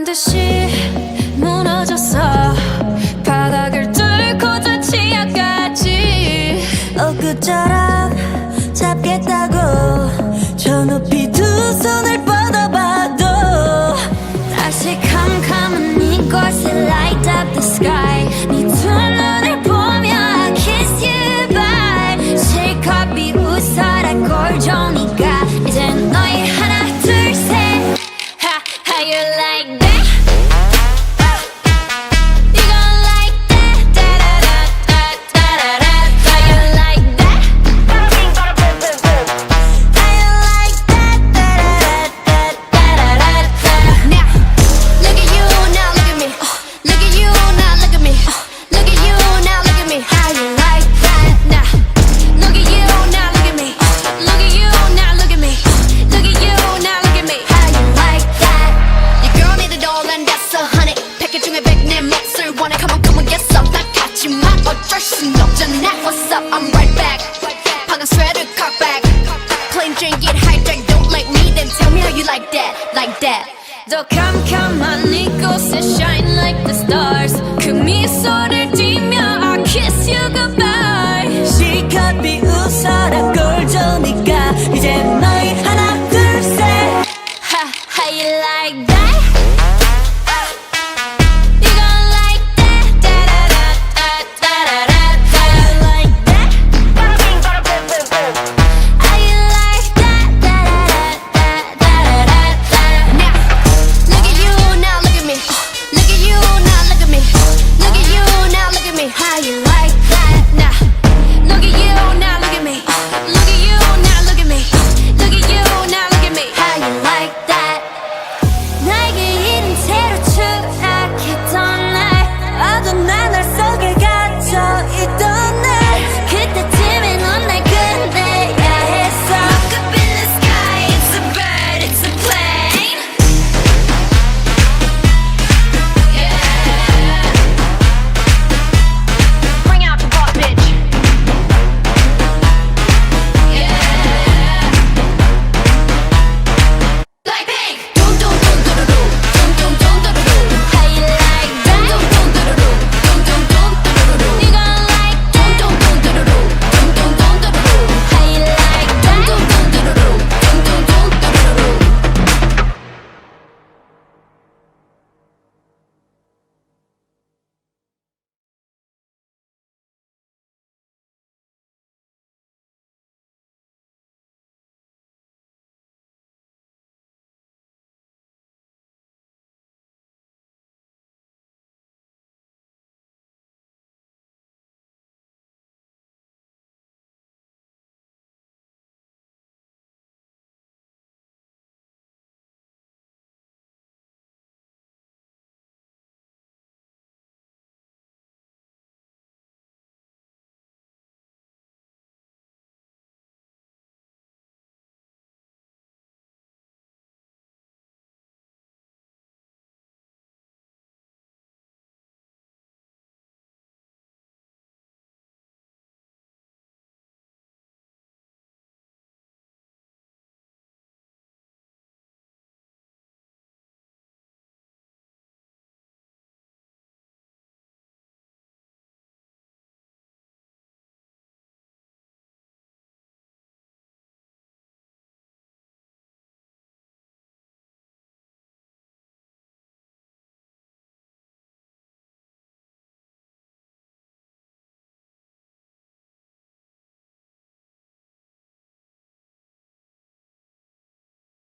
듯이 무너졌어. 바닥을 뚫고 저 치아까지. 엊그처럼 잡겠다고 저 높이 두 손을 뻗어봐도 다시 캄캄한 이곳에 light up the sky. 네 두 눈을 보며 I kiss you bye. 실컷 비웃어라 꼴종이가 이제 너희 하나 둘 셋. How you like that? You gon' like that? Da-da-da-da-da-da-da. How you like that? How you like that? Da-da-da-da-da-da-da. Now, look at you, now look at me. Look at you, now look at me. Look at you, now look at me. How you like that? Now, look at you, now look at me. Look at you, now look at me. Look at you, now look at me. How you like that? Your girl need a doll and that's 100. 패킷 중에 100 내 몫을 원해. Come on, come on, get some. 난 같지만 어쩔 순 없잖아. What's up? I'm right back. 방금 sweater cut back. Plain drink it hijack. Don't like me, then tell me how you like that, like that. 더 캄캄한 이곳에 shine like the stars. 그 미소를 띠며 I kiss you goodbye. 실컷 비웃어라 꼴좋으니까 이제 너희 하나 둘셋 How you like that? You gon' like that? Da-da-da-da-da-da-da. How you like that? How you like that? Da-da-da-da-da-da-da. Now, look at you, now look at me. Look at you, now look at me. Look at you, now look at me. How you